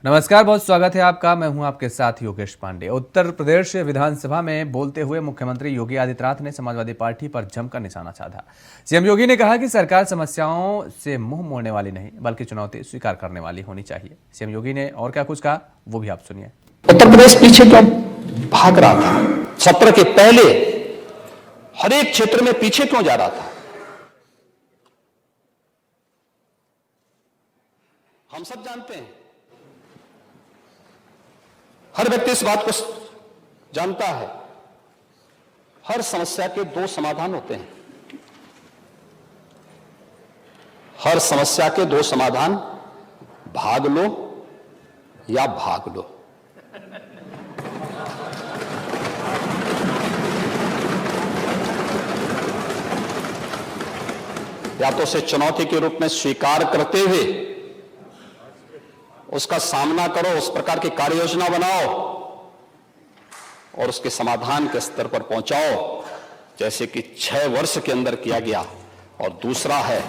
नमस्कार, बहुत स्वागत है आपका। मैं हूं आपके साथ योगेश पांडे। उत्तर प्रदेश विधानसभा में बोलते हुए मुख्यमंत्री योगी आदित्यनाथ ने समाजवादी पार्टी पर जमकर निशाना साधा। सीएम योगी ने कहा कि सरकार समस्याओं से मुंह मोड़ने वाली नहीं बल्कि चुनौती स्वीकार करने वाली होनी चाहिए। सीएम योगी ने और क्या कुछ कहा वो भी आप सुनिए। उत्तर प्रदेश पीछे क्यों भाग रहा था? सत्र के पहले हर एक क्षेत्र में पीछे क्यों जा रहा था? हम सब जानते हैं, हर व्यक्ति इस बात को जानता है, हर समस्या के दो समाधान होते हैं। हर समस्या के दो समाधान, भाग लो या भाग लो। या तो उसे चुनौती के रूप में स्वीकार करते हुए उसका सामना करो, उस प्रकार की कार्य योजना बनाओ और उसके समाधान के स्तर पर पहुंचाओ, जैसे कि 6 वर्ष के अंदर किया गया। और दूसरा है,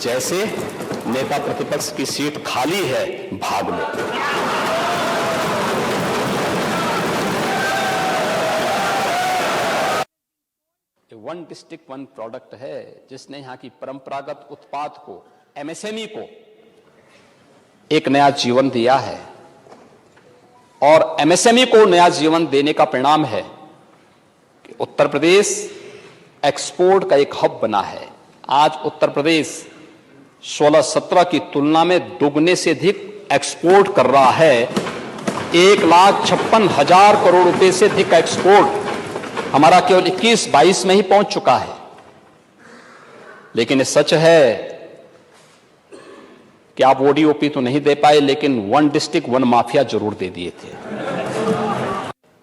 जैसे नेता प्रतिपक्ष की सीट खाली है, भाग लो। वन डिस्ट्रिक्ट वन प्रोडक्ट है, जिसने यहां की परंपरागत उत्पाद को, एमएसएमई को एक नया जीवन दिया है। और एमएसएमई को नया जीवन देने का परिणाम है कि उत्तर प्रदेश एक्सपोर्ट का एक हब बना है। आज उत्तर प्रदेश 16-17 की तुलना में दुगने से अधिक एक्सपोर्ट कर रहा है। 1,56,000 करोड़ रुपए से अधिक एक्सपोर्ट हमारा केवल 21-22 में ही पहुंच चुका है। लेकिन ये सच है कि आप ओडीओपी तो नहीं दे पाए, लेकिन वन डिस्ट्रिक्ट वन माफिया जरूर दे दिए थे।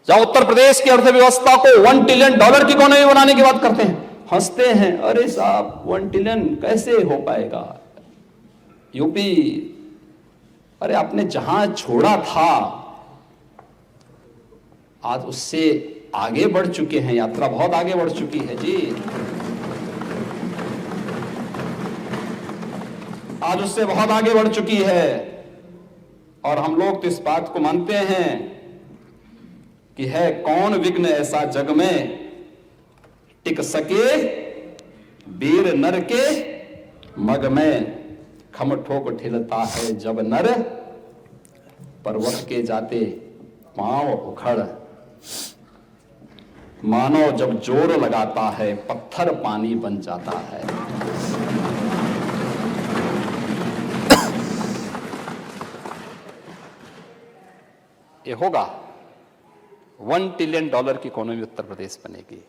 जहां उत्तर प्रदेश की अर्थव्यवस्था को $1 ट्रिलियन की इकोनॉमी बनाने की बात करते हैं, हंसते हैं, अरे साहब 1 ट्रिलियन कैसे हो पाएगा? यूपी, अरे आपने जहां छोड़ा था आज उससे आगे बढ़ चुके हैं। यात्रा बहुत आगे बढ़ चुकी है जी। आज उससे बहुत आगे बढ़ चुकी है। और हम लोग तो इस बात को मानते हैं कि है कौन विघ्न ऐसा जग में टिक सके वीर नर के मग में। खम ठोक ठिलता है जब नर, पर्वत के जाते पांव उखड़। मानो जब जोर लगाता है पत्थर पानी बन जाता है। ये होगा, $1 ट्रिलियन की इकोनॉमी उत्तर प्रदेश बनेगी।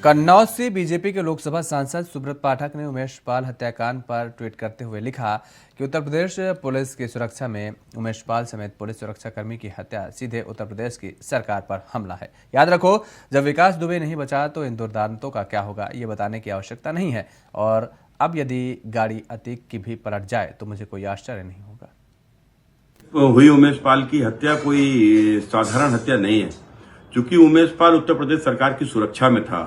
कन्नौज से बीजेपी के लोकसभा सांसद सुब्रत पाठक ने उमेश पाल हत्याकांड पर ट्वीट करते हुए लिखा कि उत्तर प्रदेश पुलिस की सुरक्षा में उमेश पाल समेत पुलिस सुरक्षाकर्मी की हत्या सीधे उत्तर प्रदेश की सरकार पर हमला है। याद रखो, जब विकास दुबे नहीं बचा तो इन दुर्दांतों का क्या होगा ये बताने की आवश्यकता नहीं है। और अब यदि गाड़ी अतीक की भी पलट जाए तो मुझे कोई आश्चर्य नहीं होगा। हुई उमेश पाल की हत्या कोई साधारण हत्या नहीं है, क्योंकि उमेश पाल उत्तर प्रदेश सरकार की सुरक्षा में था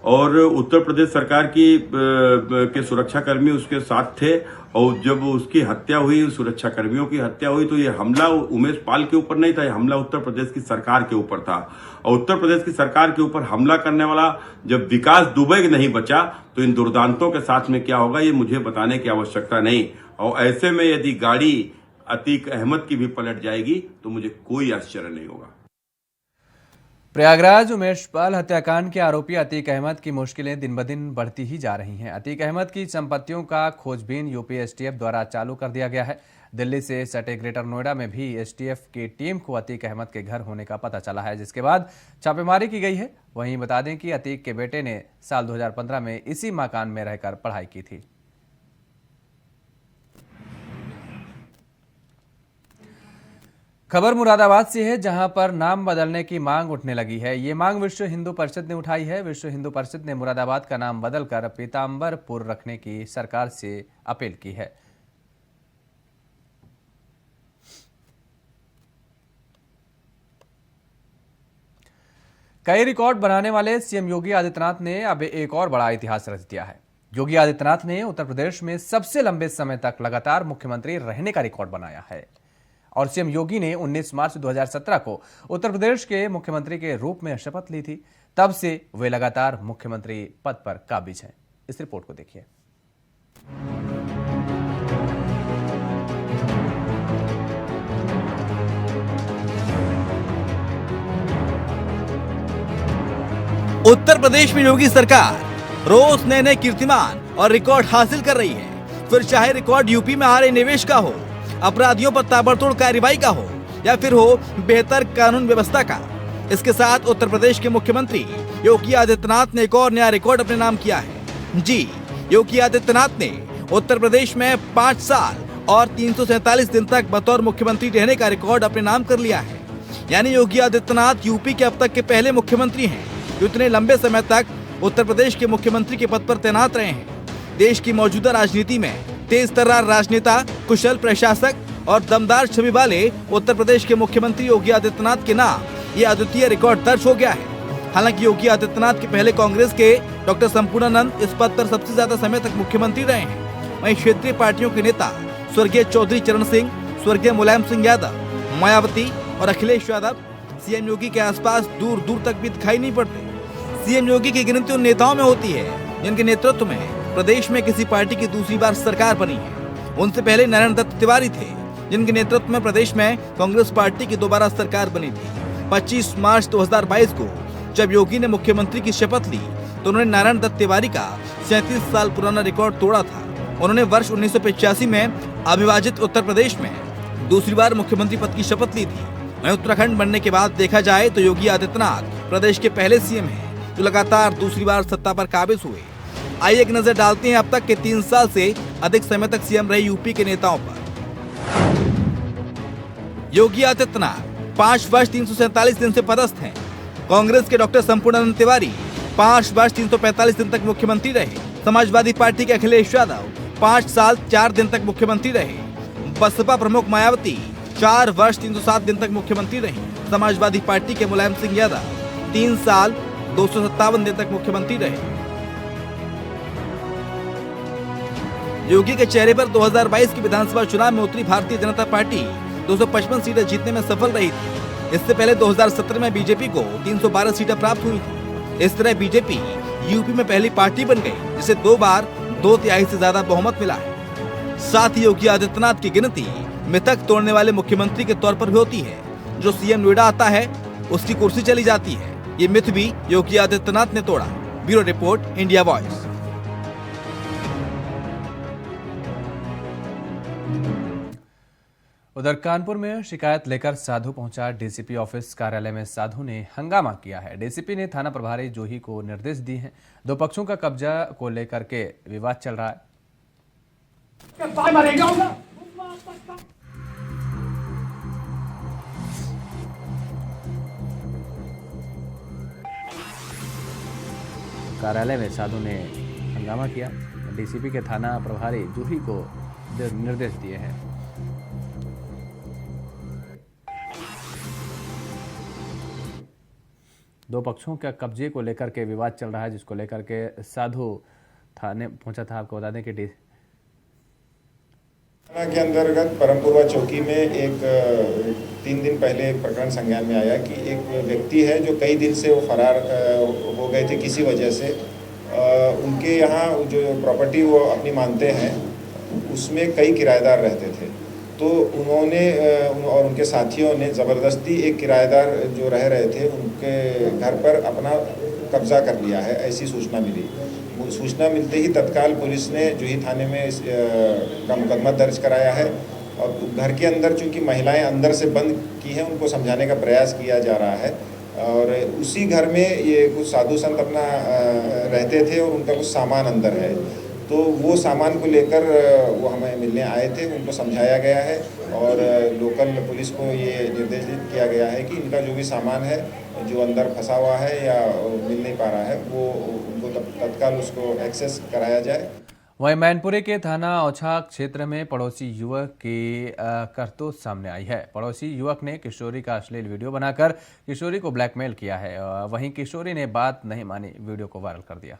और उत्तर प्रदेश सरकार के सुरक्षाकर्मी उसके साथ थे। और जब उसकी हत्या हुई, सुरक्षा कर्मियों की हत्या हुई, तो ये हमला उमेश पाल के ऊपर नहीं था, ये हमला उत्तर प्रदेश की सरकार के ऊपर था। और उत्तर प्रदेश की सरकार के ऊपर हमला करने वाला जब विकास दुबे नहीं बचा तो इन दुर्दांतों के साथ में क्या होगा ये मुझे बताने की आवश्यकता नहीं। और ऐसे में यदि गाड़ी अतीक अहमद की भी पलट जाएगी तो मुझे कोई आश्चर्य नहीं होगा। प्रयागराज उमेश पाल हत्याकांड के आरोपी अतीक अहमद की मुश्किलें दिन ब दिन बढ़ती ही जा रही हैं। अतीक अहमद की संपत्तियों का खोजबीन यूपी एसटीएफ द्वारा चालू कर दिया गया है। दिल्ली से सटे ग्रेटर नोएडा में भी एसटीएफ की टीम को अतीक अहमद के घर होने का पता चला है, जिसके बाद छापेमारी की गई है। वहीं बता दें कि अतीक के बेटे ने साल 2015 में इसी मकान में रहकर पढ़ाई की थी। खबर मुरादाबाद से है, जहां पर नाम बदलने की मांग उठने लगी है। ये मांग विश्व हिंदू परिषद ने उठाई है। विश्व हिंदू परिषद ने मुरादाबाद का नाम बदलकर पीताम्बरपुर रखने की सरकार से अपील की है। कई रिकॉर्ड बनाने वाले सीएम योगी आदित्यनाथ ने अब एक और बड़ा इतिहास रच दिया है। योगी आदित्यनाथ ने उत्तर प्रदेश में सबसे लंबे समय तक लगातार मुख्यमंत्री रहने का रिकॉर्ड बनाया है और सीएम योगी ने 19 मार्च 2017 को उत्तर प्रदेश के मुख्यमंत्री के रूप में शपथ ली थी। तब से वे लगातार मुख्यमंत्री पद पर काबिज हैं। इस रिपोर्ट को देखिए। उत्तर प्रदेश में योगी सरकार रोज नए नए कीर्तिमान और रिकॉर्ड हासिल कर रही है। फिर चाहे रिकॉर्ड यूपी में आ रहे निवेश का हो, अपराधियों पर ताबड़तोड़ कार्रवाई का हो या फिर हो बेहतर कानून व्यवस्था का। इसके साथ उत्तर प्रदेश के मुख्यमंत्री योगी आदित्यनाथ ने एक और नया रिकॉर्ड अपने नाम किया है। जी, योगी आदित्यनाथ ने उत्तर प्रदेश में 5 साल और 347 दिन तक बतौर मुख्यमंत्री रहने का रिकॉर्ड अपने नाम कर लिया है। यानी योगी आदित्यनाथ यूपी के अब तक के पहले मुख्यमंत्री हैं जो इतने लंबे समय तक उत्तर प्रदेश के मुख्यमंत्री के पद पर तैनात रहे हैं। देश की मौजूदा राजनीति में तेज तर्रार राजनेता, कुशल प्रशासक और दमदार छवि वाले उत्तर प्रदेश के मुख्यमंत्री योगी आदित्यनाथ के नाम ये अद्वितीय रिकॉर्ड दर्ज हो गया है। हालांकि योगी आदित्यनाथ के पहले कांग्रेस के डॉक्टर संपूर्णानंद इस पद पर सबसे ज्यादा समय तक मुख्यमंत्री रहे हैं। वहीं क्षेत्रीय पार्टियों के नेता स्वर्गीय चौधरी चरण सिंह, स्वर्गीय मुलायम सिंह यादव, मायावती और अखिलेश यादव सीएम योगी के आसपास दूर दूर तक भी दिखाई नहीं पड़ते। सीएम योगी की गिनती उन नेताओं में होती है जिनके नेतृत्व में प्रदेश में किसी पार्टी की दूसरी बार सरकार बनी है। उनसे पहले नारायण दत्त तिवारी थे जिनके नेतृत्व में प्रदेश में कांग्रेस पार्टी की दोबारा सरकार बनी थी। 25 मार्च 2022 को जब योगी ने मुख्यमंत्री की शपथ ली तो उन्होंने नारायण दत्त तिवारी का 37 साल पुराना रिकॉर्ड तोड़ा था। उन्होंने वर्ष 1985 में अविभाजित उत्तर प्रदेश में दूसरी बार मुख्यमंत्री पद की शपथ ली थी। वहीं उत्तराखंड बनने के बाद देखा जाए तो योगी आदित्यनाथ प्रदेश के पहले सीएम हैं जो लगातार दूसरी बार सत्ता पर काबिज हुए। आइए एक नजर डालते हैं अब तक के 3 साल से अधिक समय तक सीएम रहे यूपी के नेताओं पर। योगी आदित्यनाथ 5 वर्ष 347 दिन से पदस्थ हैं। कांग्रेस के डॉक्टर संपूर्णानंद तिवारी 5 वर्ष 345 दिन तक मुख्यमंत्री रहे। समाजवादी पार्टी के अखिलेश यादव 5 साल 4 दिन तक मुख्यमंत्री रहे। बसपा प्रमुख मायावती 4 वर्ष 307 दिन तक मुख्यमंत्री रहे। समाजवादी पार्टी के मुलायम सिंह यादव 3 साल 257 दिन तक मुख्यमंत्री रहे। योगी के चेहरे पर 2022 के विधानसभा चुनाव में उतरी भारतीय जनता पार्टी 255 सीटें जीतने में सफल रही थी। इससे पहले 2017 में बीजेपी को 312 सीटें प्राप्त हुई थी। इस तरह बीजेपी यूपी में पहली पार्टी बन गई जिसे 2 बार 2/3 से ज्यादा बहुमत मिला है। साथ ही योगी आदित्यनाथ की गिनती मिथक तोड़ने वाले मुख्यमंत्री के तौर पर भी होती है। जो सीएम नोएडा आता है उसकी कुर्सी चली जाती है। ये मिथ भी योगी आदित्यनाथ ने तोड़ा। Bureau report, India voice. उधर कानपुर में शिकायत लेकर साधु पहुंचा डीसीपी ऑफिस कार्यालय में साधु ने हंगामा किया है। डीसीपी ने थाना प्रभारी जूही को निर्देश दिए हैं। 2 पक्षों का कब्जा को लेकर के विवाद चल रहा है। कार्यालय में साधु ने हंगामा किया। डीसीपी के थाना प्रभारी जूही को निर्देश दिए हैं। दो पक्षों का कब्जे को लेकर के विवाद चल रहा है, जिसको लेकर के साधु थाने पहुंचा था। आपको बता दें कि थाना के अंतर्गत परमपुरवा चौकी में एक 3 दिन पहले एक प्रकरण संज्ञान में आया कि एक व्यक्ति है जो कई दिन से वो फरार हो गए थे किसी वजह से। उनके यहाँ जो प्रॉपर्टी वो अपनी मानते हैं उसमें कई किराएदार रहते थे, तो उन्होंने और उनके साथियों ने ज़बरदस्ती एक किराएदार जो रह रहे थे उनके घर पर अपना कब्जा कर लिया है, ऐसी सूचना मिली। सूचना मिलते ही तत्काल पुलिस ने जूही थाने में का मुकदमा दर्ज कराया है और घर के अंदर चूंकि महिलाएं अंदर से बंद की हैं, उनको समझाने का प्रयास किया जा रहा है। और उसी घर में ये कुछ साधु संत अपना रहते थे और उनका कुछ सामान अंदर है, तो वो सामान को लेकर वो हमें मिलने आए थे। उनको समझाया गया है और लोकल पुलिस को ये निर्देशित किया गया है कि इनका जो भी सामान है जो अंदर फंसा हुआ है या मिल नहीं पा रहा है, वो उनको तत्काल उसको एक्सेस कराया जाए। वहीं मैनपुरी के थाना औछा क्षेत्र में पड़ोसी युवक की करतूत सामने आई है। पड़ोसी युवक ने किशोरी का अश्लील वीडियो बनाकर किशोरी को ब्लैकमेल किया है। वहीं किशोरी ने बात नहीं मानी, वीडियो को वायरल कर दिया।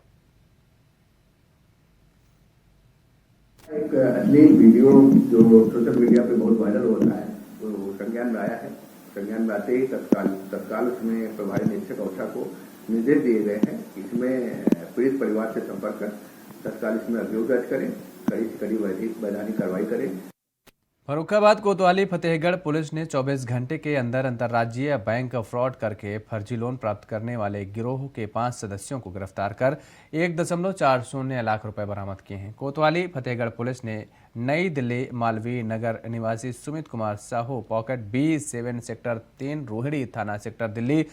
एक अश्लील वीडियो जो सोशल मीडिया पे बहुत वायरल होता है तो संज्ञान में आया है। संज्ञान में आते ही तत्काल उसमें प्रभारी निरीक्षक औषा को निर्देश दिए गए हैं। इसमें पीड़ित परिवार से संपर्क कर तत्काल इसमें अभियोग दर्ज करें, कड़ी से कड़ी वैधानिक कार्रवाई करें। फर्रुखाबाद कोतवाली फतेहगढ़ पुलिस ने 24 घंटे के अंदर अंतर्राज्यीय बैंक फ्रॉड करके फर्जी लोन प्राप्त करने वाले गिरोह के 5 सदस्यों को गिरफ्तार कर 1.40 लाख रुपए बरामद किए हैं। कोतवाली फतेहगढ़ पुलिस ने नई दिल्ली मालवीय नगर निवासी Sumit Kumar Sahu pocket B7 sector 3 Rohini थाना सेक्टर दिल्ली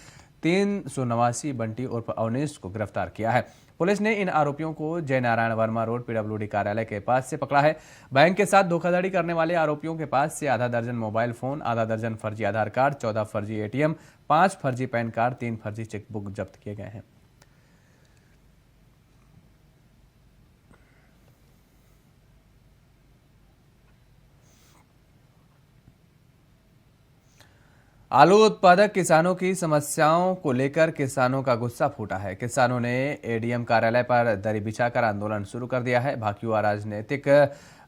389 बंटी उर्फ अवनीश को गिरफ्तार किया है। पुलिस ने इन आरोपियों को जय नारायण वर्मा रोड PWD कार्यालय के पास से पकड़ा है। बैंक के साथ धोखाधड़ी करने वाले आरोपियों के पास से आधा दर्जन मोबाइल फोन, आधा दर्जन फर्जी आधार कार्ड, 14 फर्जी ATM, 5 फर्जी पैन कार्ड, 3 फर्जी चेकबुक जब्त किए गए हैं। आलू उत्पादक किसानों की समस्याओं को लेकर किसानों का गुस्सा फूटा है। किसानों ने ADM कार्यालय पर दरी बिछाकर आंदोलन शुरू कर दिया है। भाकियुआ राजनीतिक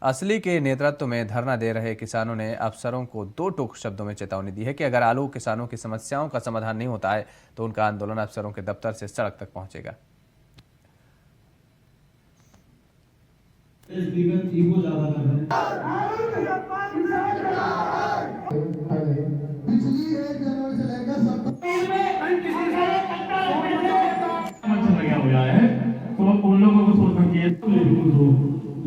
असली के नेतृत्व में धरना दे रहे किसानों ने अफसरों को 2 टूक शब्दों में चेतावनी दी है कि अगर आलू किसानों की समस्याओं का समाधान नहीं होता है तो उनका आंदोलन अफसरों के दफ्तर से सड़क तक पहुंचेगा। उन लोगों को सोच सकिए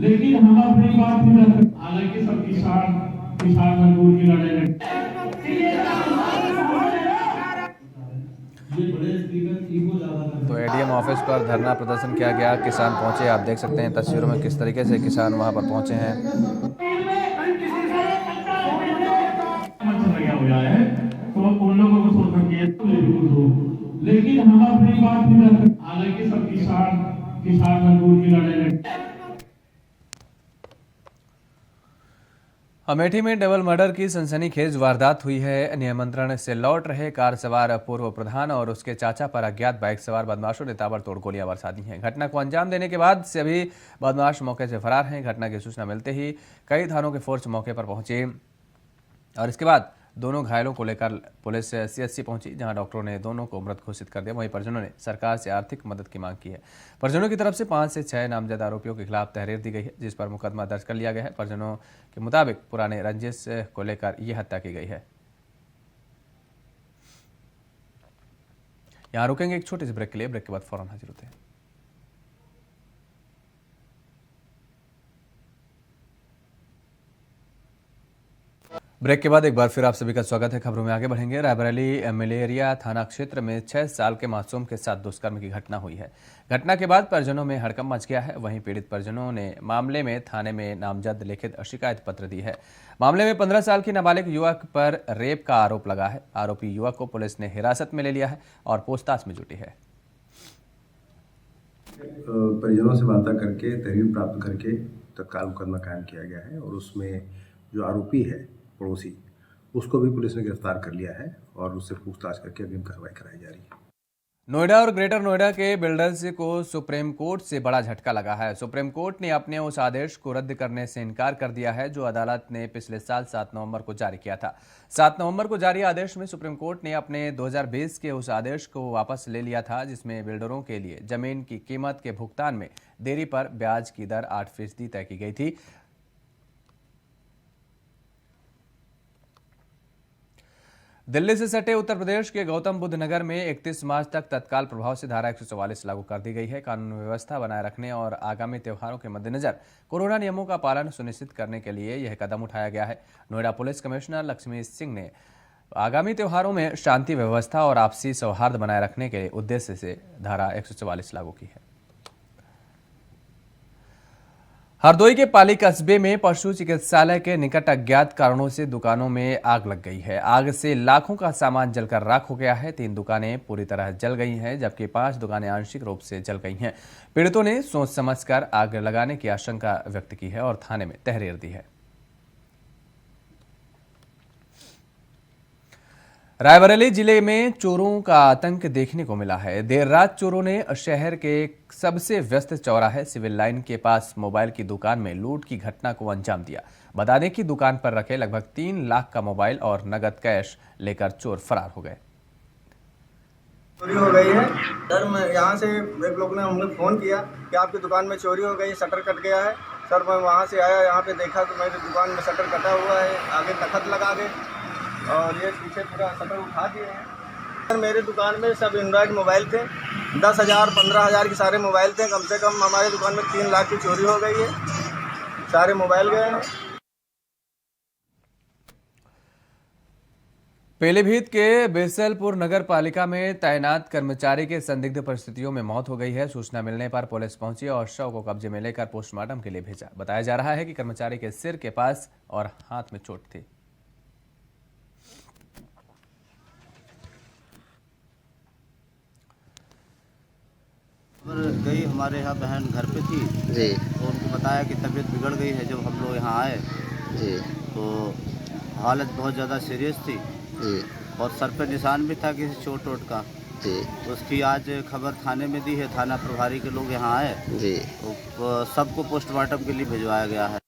लेकिन हम अपनी बात भी रख, हालांकि सब किसान मजदूर की लड़ाई ये बड़े स्पीकर ईगो ज्यादा। तो ADM ऑफिस पर धरना प्रदर्शन किया गया। किसान पहुंचे, आप देख सकते हैं तस्वीरों में किस तरीके से किसान वहां पर पहुंचे हैं। तो उन लोगों को सोच सकिए लेकिन हम अपनी बात भी रख, हालांकि सब किसान मजदूर की लड़ाई। अमेठी में डबल मर्डर की सनसनीखेज वारदात हुई है। नियंत्रण से लौट रहे कार सवार पूर्व प्रधान और उसके चाचा पर अज्ञात बाइक सवार बदमाशों ने ताबड़तोड़ गोलियां बरसा दी हैं। घटना को अंजाम देने के बाद सभी बदमाश मौके से फरार हैं। घटना की सूचना मिलते ही कई थानों के फोर्स मौके पर पहुंचे और इसके बाद दोनों घायलों को लेकर पुलिस CHC पहुंची, जहां डॉक्टरों ने दोनों को मृत घोषित कर दिया। वहीं परिजनों ने सरकार से आर्थिक मदद की मांग की है। परिजनों की तरफ से 5 से 6 नामजद आरोपियों के खिलाफ तहरीर दी गई है, जिस पर मुकदमा दर्ज कर लिया गया है। परिजनों के मुताबिक पुराने रंजिश को लेकर यह हत्या की गई है। यहां रुकेंगे एक छोटे से ब्रेक के लिए। ब्रेक के बाद फौरन हाजिर होते हैं। ब्रेक के बाद एक बार फिर आप सभी का स्वागत है। खबरों में आगे बढ़ेंगे। रायबरेली मलेरिया थाना क्षेत्र में 6 साल के मासूम के साथ दुष्कर्म की घटना हुई है। घटना के बाद परिजनों में हड़कंप मच गया है। वहीं पीड़ित परिजनों ने मामले में थाने में नामजद लिखित शिकायत पत्र दी है। मामले में 15 साल की नाबालिग युवक पर रेप का आरोप लगा है। आरोपी युवक को पुलिस ने हिरासत में ले लिया है और पूछताछ में जुटी है। परिजनों से वार्ता करके तहरीर प्राप्त करके तत्काल मुकदमा कायम किया गया है और उसमें जो आरोपी है पड़ोसी, उसको भी पुलिस ने गिरफ्तार कर लिया है और उससे पूछताछ करके अग्रिम कार्रवाई कराई जा रही है। नोएडा और ग्रेटर नोएडा के बिल्डर्स को सुप्रीम कोर्ट से बड़ा झटका लगा है। सुप्रीम कोर्ट ने अपने उस आदेश को रद्द करने से इनकार कर दिया है जो अदालत ने पिछले साल 7 नवंबर को जारी किया था। 7 नवंबर को जारी आदेश में सुप्रीम कोर्ट ने अपने 2020 के उस आदेश को वापस ले लिया था, जिसमें बिल्डरों के लिए जमीन की कीमत के भुगतान में देरी पर ब्याज की दर 8% तय की गई थी। दिल्ली से सटे उत्तर प्रदेश के गौतम बुद्ध नगर में 31 मार्च तक तत्काल प्रभाव से धारा 144 लागू कर दी गई है। कानून व्यवस्था बनाए रखने और आगामी त्योहारों के मद्देनजर कोरोना नियमों का पालन सुनिश्चित करने के लिए यह कदम उठाया गया है। नोएडा पुलिस कमिश्नर लक्ष्मी सिंह ने आगामी त्योहारों में शांति व्यवस्था और आपसी सौहार्द बनाए रखने के उद्देश्य से धारा 144 लागू की है। हरदोई के पाली कस्बे में पशु चिकित्सालय के निकट अज्ञात कारणों से दुकानों में आग लग गई है। आग से लाखों का सामान जलकर राख हो गया है। 3 दुकानें पूरी तरह जल गई हैं, जबकि 5 दुकानें आंशिक रूप से जल गई हैं। पीड़ितों ने सोच समझकर आग लगाने की आशंका व्यक्त की है और थाने में तहरीर दी है। रायबरेली जिले में चोरों का आतंक देखने को मिला है। देर रात चोरों ने शहर के सबसे व्यस्त चौराहे सिविल लाइन के पास मोबाइल की दुकान में लूट की घटना को अंजाम दिया। बता दें कि दुकान पर रखे लगभग 3 लाख का मोबाइल और नगद कैश लेकर चोर फरार हो गए। चोरी हो गई है सर। मैं यहाँ से एक लोग ने हमें फ़ोन किया कि आपकी दुकान में चोरी हो गई, शटर कट गया है। सर मैं वहाँ से आया, यहाँ पे देखा तो मेरी दुकान में शटर कटा हुआ है, आगे तखत लगा के और ये पीछे पूरा शटर उठा दिए हैं। सर मेरे दुकान में सब एंड्रॉयड मोबाइल थे, 10,000 15,000 के सारे मोबाइल थे। कम से कम हमारे दुकान में 3 लाख की चोरी हो गई है, सारे मोबाइल गए हैं। पीलीभीत के बिसलपुर नगर पालिका में तैनात कर्मचारी की संदिग्ध परिस्थितियों में मौत हो गई है। सूचना मिलने पर पुलिस पहुंची और शव को कब्जे में लेकर पोस्टमार्टम के लिए भेजा। बताया जा रहा है कि कर्मचारी के सिर के पास और हाथ में चोट थी। गई हमारे यहाँ बहन घर पे थी जी, तो उनको बताया कि तबीयत बिगड़ गई है। जब हम लोग यहाँ आए जी तो हालत बहुत ज़्यादा सीरियस थी जी, और सर पे निशान भी था किसी चोट वोट का जी। उसकी आज खबर थाने में दी है, थाना प्रभारी के लोग यहाँ आए जी, तो सबको पोस्टमार्टम के लिए भिजवाया गया है।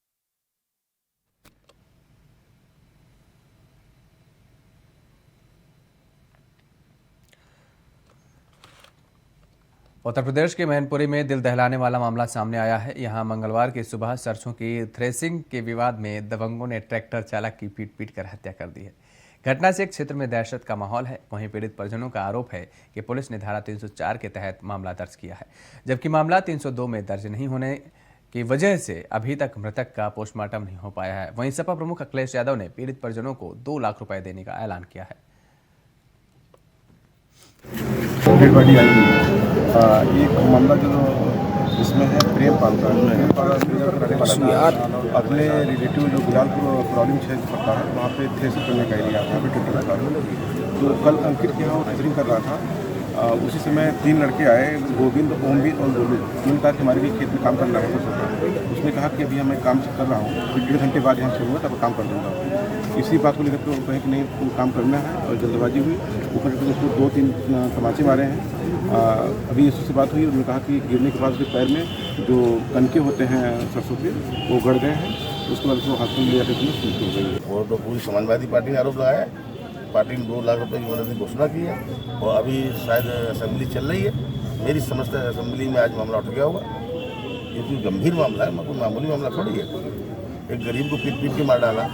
उत्तर प्रदेश के मैनपुरी में दिल दहलाने वाला मामला सामने आया है। यहां मंगलवार की सुबह सरसों की थ्रेसिंग के विवाद में दबंगों ने ट्रैक्टर चालक की पीट कर हत्या कर दी है। घटना से एक क्षेत्र में दहशत का माहौल है। वहीं पीड़ित परिजनों का आरोप है कि पुलिस ने धारा 304 के तहत मामला दर्ज किया है, जबकि मामला 302 में दर्ज नहीं होने की वजह से अभी तक मृतक का पोस्टमार्टम नहीं हो पाया है। वहीं सपा प्रमुख अखिलेश यादव ने पीड़ित परिजनों को 2 लाख रुपए देने का ऐलान किया है। एक मामला जो इसमें है प्रेम पाल का अपने रिलेटिव जो बिलालपुर प्रॉब्लम क्षेत्र पड़ता है वहाँ पे थ्रेसिंग करने का एरिया वहाँ पे ट्रैक्टर लगा। तो कल अंकित के यहाँ थ्रेसिंग कर रहा था। उसी समय 3 लड़के आए, गोविंद, ओमवीर और गोलू। उन्होंने कहा कि हमारे भी खेत में काम करना है। उसने कहा कि अभी मैं काम कर रहा हूँ, 1.5 घंटे बाद यहाँ शुरू हुआ तब काम कर दूँगा। इसी बात को लेकर तो कहे कि नहीं तुम काम करना है, और जल्दबाजी हुई। ऊपर उसको 2-3 तमाचे मारे हैं। अभी इससे बात हुई, उन्होंने कहा कि गिरने के बाद उसके पैर में जो कनके होते हैं सरसों के वो गड़ गए हैं। उसके बाद उसको हॉस्पिटल ले जाकर मृत्यु हो गई है। वो तो पूरी समाजवादी पार्टी ने आरोप लगाया है। पार्टी ने 2 लाख रुपए की मदद की घोषणा की है और अभी शायद असेंबली चल रही है। मेरी समझ से असेंबली में आज मामला उठ गया होगा। ये कोई गंभीर मामला है, कोई मामूली मामला थोड़ी है। एक गरीब को पीट के मार डाला।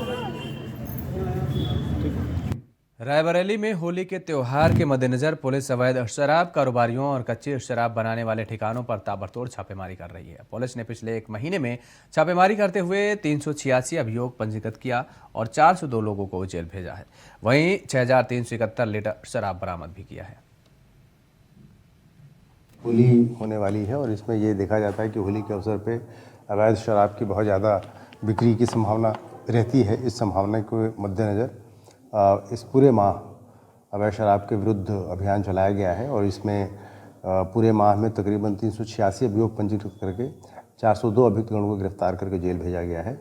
रायबरेली में होली के त्योहार के मद्देनजर पुलिस अवैध शराब कारोबारियों और कच्ची शराब बनाने वाले ठिकानों पर ताबड़तोड़ छापेमारी कर रही है। पुलिस ने पिछले 1 महीने में छापेमारी करते हुए 386 अभियोग पंजीकृत किया और 402 लोगों को जेल भेजा है। वहीं 6,371 लीटर शराब बरामद भी किया है। होली होने वाली है और इसमें ये देखा जाता है कि होली के अवसर पे अवैध शराब की बहुत ज़्यादा बिक्री की संभावना रहती है। इस संभावना के मद्देनज़र इस पूरे माह अवैध शराब के विरुद्ध अभियान चलाया गया है और इसमें पूरे माह में तकरीबन 386 अभियोग पंजीकृत करके 402 अभियुक्तगणों को गिरफ्तार करके जेल भेजा गया है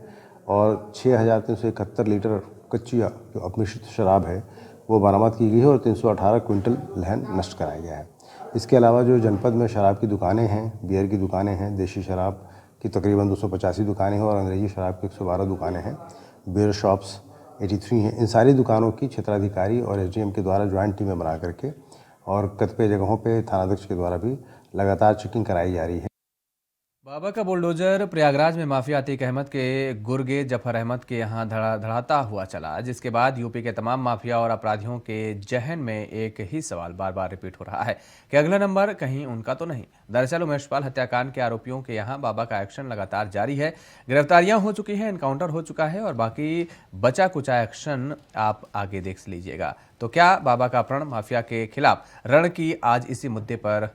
और 6,371 लीटर कच्ची जो अपमिश्रित शराब है वो बरामद की गई है और 318 क्विंटल लहन नष्ट कराया गया है। इसके अलावा जो जनपद में शराब की दुकानें हैं, बियर की दुकानें हैं, देशी शराब की तकरीबन 285 दुकानें हैं और अंग्रेजी शराब की 112 दुकानें हैं, बियर शॉप्स 83 हैं। इन सारी दुकानों की क्षेत्राधिकारी और एसडीएम के द्वारा ज्वाइंट टीमें बना करके और कतिपय जगहों पे थानाध्यक्ष के द्वारा भी लगातार चेकिंग कराई जा रही है। बाबा का बुलडोजर प्रयागराज में माफिया अतीक अहमद के गुर्गे जफर अहमद के यहां धड़ाता हुआ चला, जिसके बाद यूपी के तमाम माफिया और अपराधियों के जहन में एक ही सवाल बार बार रिपीट हो रहा है कि अगला नंबर कहीं उनका तो नहीं। दरअसल उमेश पाल हत्याकांड के आरोपियों के यहां बाबा का एक्शन लगातार जारी है। गिरफ्तारियां हो चुकी हैं, एनकाउंटर हो चुका है और बाकी बचा कुचा एक्शन आप आगे देख लीजिएगा। तो क्या बाबा का प्रण माफिया के खिलाफ रण की आज इसी मुद्दे पर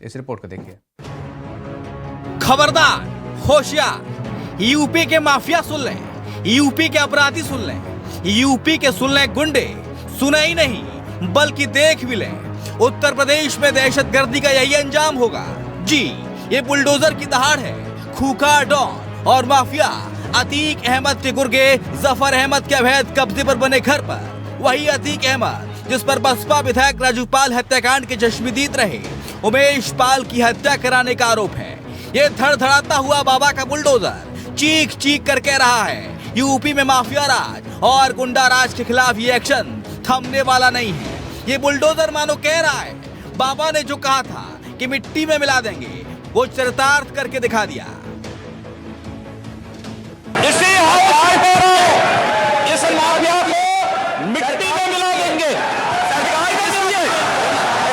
इस रिपोर्ट को देखिए। खबरदार, होशियार, यूपी के माफिया सुन लें, यूपी के अपराधी सुन लें, यूपी के सुन लें गुंडे, सुने ही नहीं बल्कि देख भी लें। उत्तर प्रदेश में दहशतगर्दी का यही अंजाम होगा। जी, ये बुलडोजर की दहाड़ है। खूंखार डॉन और माफिया अतीक अहमद के गुर्गे जफर अहमद के अवैध कब्जे पर बने घर पर वही अतीक अहमद जिस पर बसपा विधायक राजू पाल हत्याकांड के चश्मदीद रहे उमेश पाल की हत्या कराने का आरोप है। ये धड़धड़ाता हुआ बाबा का बुलडोजर चीख चीख कर कह रहा है यूपी में माफिया राज और गुंडा राज के खिलाफ ये एक्शन थमने वाला नहीं है। ये बुलडोजर मानो कह रहा है बाबा ने जो कहा था कि मिट्टी में मिला देंगे वो चरितार्थ करके दिखा दिया। इसी इस माफिया को मिट्टी में मिला देंगे। सरकार किसकी है?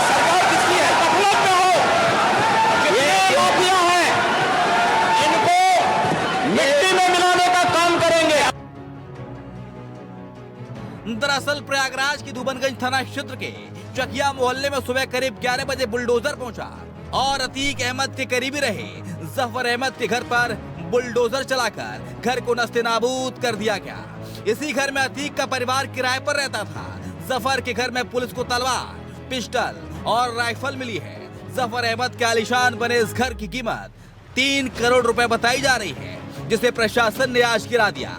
सरकार किसकी है? गफलत में हो। ये माफिया है, इनको मिट्टी में मिलाने का काम करेंगे। दरअसल प्रयागराज की धुबनगंज थाना क्षेत्र के चकिया मोहल्ले में सुबह करीब 11 बजे बुलडोजर पहुंचा और अतीक अहमद के करीबी रहे जफर अहमद के घर पर बुलडोजर चलाकर घर को नस्ते-नाबूद कर दिया गया। इसी घर में अतीक का परिवार किराए पर रहता था। जफर के घर में पुलिस को तलवार, पिस्टल और राइफल मिली है। जफर अहमद के आलीशान बने इस घर की कीमत 3 करोड़ रुपए बताई जा रही है, जिसे प्रशासन ने आज गिरा दिया।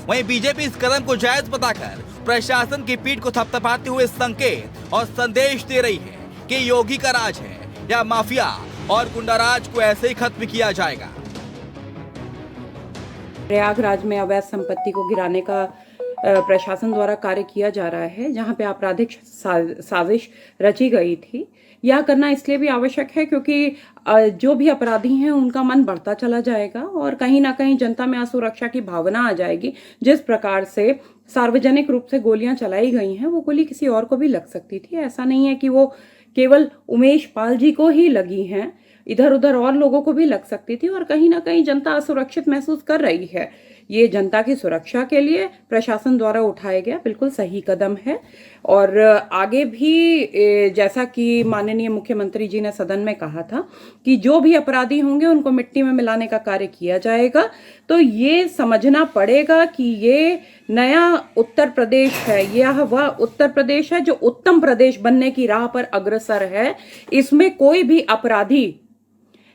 वहीं बीजेपी इस कदम को जायज बताकर प्रशासन की पीठ को थपथपाते हुए संकेत और संदेश दे रही है कि योगी का राज है या माफिया और गुंडाराज को ऐसे ही खत्म किया जाएगा। प्रयागराज में अवैध संपत्ति को गिराने का प्रशासन द्वारा कार्य किया जा रहा है, जहां पे आपराधिक साजिश रची गई थी। यह करना इसलिए भी आवश्यक है क्योंकि जो भी अपराधी हैं उनका मन बढ़ता चला जाएगा और कहीं ना कहीं जनता में असुरक्षा की भावना आ जाएगी। जिस प्रकार से सार्वजनिक रूप से गोलियां चलाई गई हैं, वो गोली किसी और को भी लग सकती थी। ऐसा नहीं है कि वो केवल उमेश पाल जी को ही लगी हैं, इधर उधर और लोगों को भी लग सकती थी और कहीं ना कहीं जनता असुरक्षित महसूस कर रही है। ये जनता की सुरक्षा के लिए प्रशासन द्वारा उठाया गया बिल्कुल सही कदम है और आगे भी जैसा कि माननीय मुख्यमंत्री जी ने सदन में कहा था कि जो भी अपराधी होंगे उनको मिट्टी में मिलाने का कार्य किया जाएगा। तो ये समझना पड़ेगा कि ये नया उत्तर प्रदेश है, यह वह उत्तर प्रदेश है जो उत्तम प्रदेश बनने की राह पर अग्रसर है। इसमें कोई भी अपराधी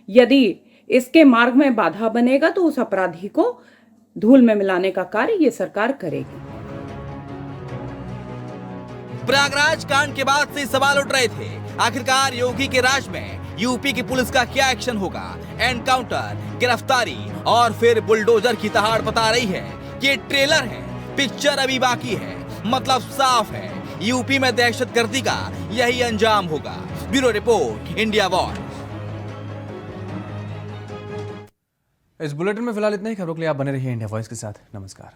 यदि इसके मार्ग में बाधा बनेगा तो उस अपराधी को धूल में मिलाने का कार्य ये सरकार करेगी। प्रयागराज कांड के बाद से सवाल उठ रहे थे, आखिरकार योगी के राज में यूपी की पुलिस का क्या एक्शन होगा। एनकाउंटर, गिरफ्तारी और फिर बुलडोजर की दहाड़ बता रही है ये ट्रेलर है, पिक्चर अभी बाकी है। मतलब साफ है यूपी में दहशतगर्दी का यही अंजाम होगा। Bureau report, India watch. इस बुलेटिन में फिलहाल इतना ही। खबरों के लिए आप बने रहिए इंडिया वॉइस के साथ। नमस्कार।